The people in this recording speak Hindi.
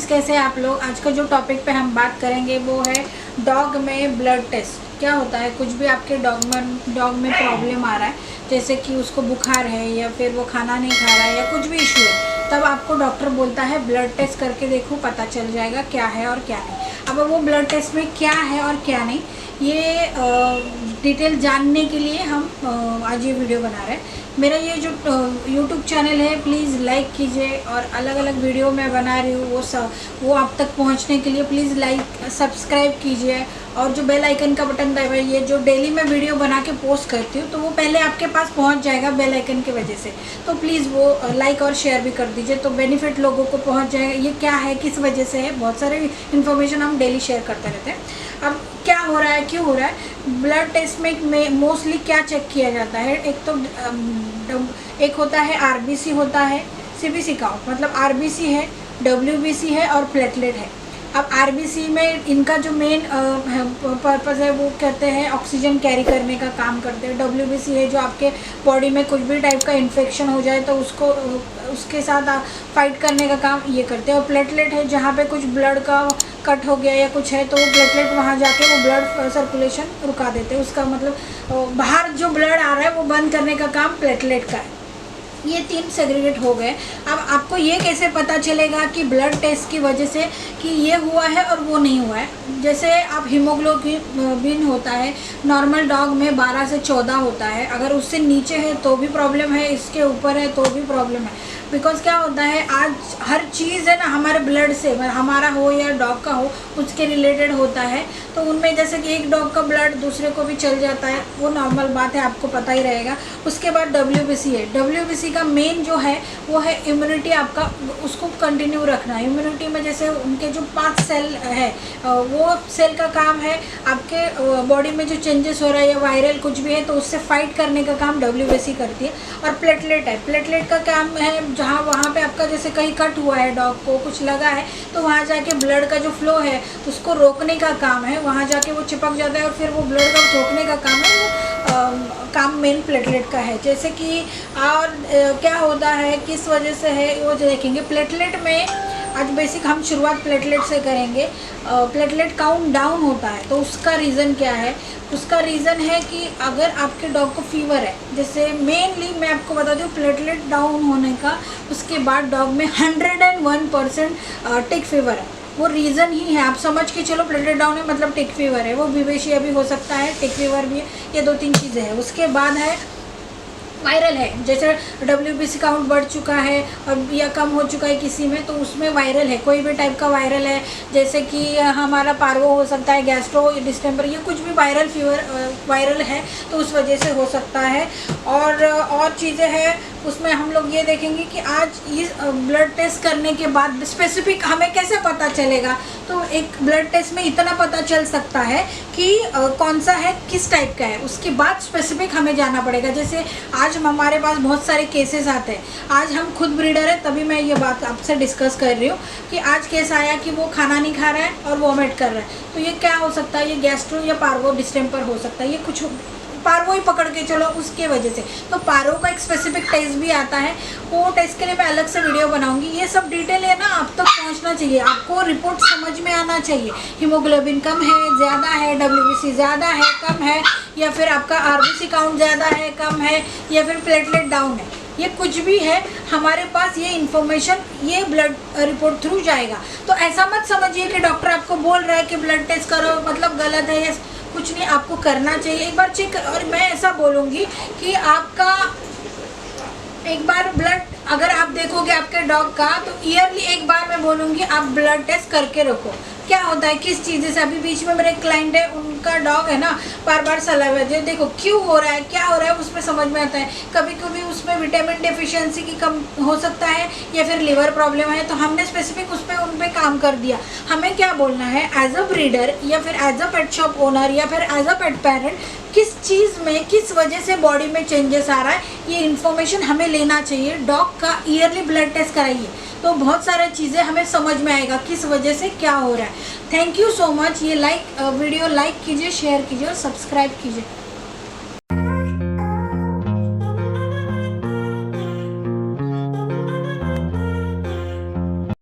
फ्रेंड्स, कैसे हैं आप लोग। आज का जो टॉपिक पे हम बात करेंगे वो है डॉग में ब्लड टेस्ट। क्या होता है, कुछ भी आपके डॉग में प्रॉब्लम आ रहा है, जैसे कि उसको बुखार है या फिर वो खाना नहीं खा रहा है या कुछ भी इशू है, तब आपको डॉक्टर बोलता है ब्लड टेस्ट करके देखो, पता चल जाएगा क्या है और क्या नहीं। अब वो ब्लड टेस्ट में क्या है और क्या नहीं, ये डिटेल जानने के लिए हम आज ये वीडियो बना रहे हैं। मेरा ये जो यूट्यूब चैनल है, प्लीज़ लाइक कीजिए, और अलग अलग वीडियो मैं बना रही हूँ वो आप तक पहुँचने के लिए प्लीज़ लाइक सब्सक्राइब कीजिए, और जो बेल आइकन का बटन दबाइए। जो डेली मैं वीडियो बना के पोस्ट करती हूँ तो वो पहले आपके पास पहुँच जाएगा बेल आइकन की वजह से। तो प्लीज़ वो लाइक और शेयर भी कर दीजिए, तो बेनिफिट लोगों को पहुँच जाएगा। ये क्या है, किस वजह से है, बहुत सारे इन्फॉर्मेशन हम डेली शेयर करते रहते हैं। अब क्या हो रहा है, क्यों हो रहा है, ब्लड टेस्ट में मोस्टली क्या चेक किया जाता है। एक तो एक होता है आरबीसी होता है, सीबीसी काउंट, मतलब आरबीसी है, डब्ल्यूबीसी है और प्लेटलेट है। अब आरबीसी में इनका जो मेन पर्पज़ है वो कहते हैं ऑक्सीजन कैरी करने का काम करते हैं। डब्ल्यूबीसी है जो आपके बॉडी में कुछ भी टाइप का इन्फेक्शन हो जाए तो उसके साथ फाइट करने का काम ये करते हैं। और प्लेटलेट है जहाँ पे कुछ ब्लड का कट हो गया या कुछ है तो वो प्लेटलेट वहाँ जाके वो ब्लड सर्कुलेशन रुका देते हैं। उसका मतलब बाहर जो ब्लड आ रहा है वो बंद करने का काम प्लेटलेट का है। ये तीन सेग्रीगेट हो गए। अब आपको ये कैसे पता चलेगा कि ब्लड टेस्ट की वजह से कि ये हुआ है और वो नहीं हुआ है। जैसे आप हीमोग्लोबिन होता है, नॉर्मल डॉग में 12 से 14 होता है, अगर उससे नीचे है तो भी प्रॉब्लम है, इसके ऊपर है तो भी प्रॉब्लम है। बिकॉज क्या होता है, आज हर चीज़ है ना हमारे ब्लड से, हमारा हो या डॉग का हो, उसके रिलेटेड होता है। तो उनमें जैसे कि एक डॉग का ब्लड दूसरे को भी चल जाता है, वो नॉर्मल बात है, आपको पता ही रहेगा। उसके बाद डब्ल्यूबीसी है। डब्ल्यूबीसी का मेन जो है वो है इम्यूनिटी, आपका उसको कंटिन्यू रखना है। इम्यूनिटी में जैसे उनके जो 5 सेल है, वो सेल का काम है आपके बॉडी में जो चेंजेस हो रहा है या वायरल कुछ भी है तो उससे फाइट करने का काम डब्ल्यूबीसी करती है। और प्लेटलेट है, प्लेटलेट का काम है जहाँ वहाँ पे आपका जैसे कहीं कट हुआ है, डॉग को कुछ लगा है तो वहाँ जाके ब्लड का जो फ्लो है तो उसको रोकने का काम है, वहाँ जाके वो चिपक जाता है और फिर वो ब्लड का रोकने का काम है, वो काम मेन प्लेटलेट का है। जैसे कि और क्या होता है, किस वजह से है वो देखेंगे। प्लेटलेट में आज बेसिक हम शुरुआत प्लेटलेट से करेंगे। प्लेटलेट काउंट डाउन होता है तो उसका रीज़न क्या है, उसका रीज़न है कि अगर आपके डॉग को फीवर है, जैसे मेनली मैं आपको बता दूँ प्लेटलेट डाउन होने का उसके बाद डॉग में 101% टिक फीवर है। वो रीज़न ही है, आप समझ के चलो प्लेटलेट डाउन है मतलब टिक फीवर है। वो विवेशिया भी हो सकता है, टिक फीवर भी है, ये 2-3 चीज़ें हैं। उसके बाद है वायरल है, जैसे डब्ल्यूबीसी काउंट बढ़ चुका है और या कम हो चुका है किसी में तो उसमें वायरल है, कोई भी टाइप का वायरल है, जैसे कि हमारा पार्वो हो सकता है, गैस्ट्रो, डिस्टेम्पर, ये कुछ भी वायरल फीवर वायरल है तो उस वजह से हो सकता है। और चीज़ें हैं उसमें हम लोग ये देखेंगे कि आज इस ब्लड टेस्ट करने के बाद स्पेसिफिक हमें कैसे पता चलेगा। तो एक ब्लड टेस्ट में इतना पता चल सकता है कि कौन सा है, किस टाइप का है, उसके बाद स्पेसिफिक हमें जाना पड़ेगा। जैसे आज हमारे पास बहुत सारे केसेस आते हैं, आज हम खुद ब्रीडर है तभी मैं ये बात आपसे डिस्कस कर रही हूँ कि आज केस आया कि वो खाना नहीं खा रहा है और वॉमिट कर रहा है, तो ये क्या हो सकता है, ये गैस्ट्रो या पार्वो डिस्टेम्पर हो सकता है, ये कुछ पार्वो ही पकड़ के चलो उसके वजह से। तो पार्वो का एक स्पेसिफिक टेस्ट भी आता है, वो टेस्ट के लिए मैं अलग से वीडियो बनाऊंगी। ये सब डिटेल है ना आप तक पहुंचना चाहिए, आपको रिपोर्ट समझ में आना चाहिए। हीमोग्लोबिन कम है, ज़्यादा है, डब्ल्यूबीसी ज़्यादा है, कम है, या फिर आपका आरबीसी काउंट ज़्यादा है, कम है, या फिर प्लेटलेट डाउन है, ये कुछ भी है हमारे पास ये इन्फॉर्मेशन ये ब्लड रिपोर्ट थ्रू जाएगा। तो ऐसा मत समझिए कि डॉक्टर आपको बोल रहा है कि ब्लड टेस्ट करो मतलब गलत है, या कुछ नहीं, आपको करना चाहिए एक बार चेक। और मैं ऐसा बोलूँगी कि आपका एक बार ब्लड अगर आप देखोगे आपके डॉग का तो ईयरली एक बार मैं बोलूँगी आप ब्लड टेस्ट करके रखो। क्या होता है, किस चीज़ से, अभी बीच में मेरे क्लाइंट है, उनका डॉग है ना बार बार सलाह है, देखो क्यों हो रहा है, क्या हो रहा है, उसमें समझ में आता है। कभी कभी उसमें विटामिन डेफिशिएंसी की कम हो सकता है या फिर लिवर प्रॉब्लम है, तो हमने स्पेसिफिक उन पर काम कर दिया। हमें क्या बोलना है एज अ ब्रीडर या फिर as a pet shop owner या फिर एज अ पेट पेरेंट, किस चीज़ में किस वजह से बॉडी में चेंजेस आ रहा है, ये इन्फॉर्मेशन हमें लेना चाहिए। डॉग का ईयरली ब्लड टेस्ट कराइए तो बहुत सारी चीज़ें हमें समझ में आएगा किस वजह से क्या हो रहा है। Thank you so much. ये वीडियो लाइक कीजिए, शेयर कीजिए और सब्सक्राइब कीजिए।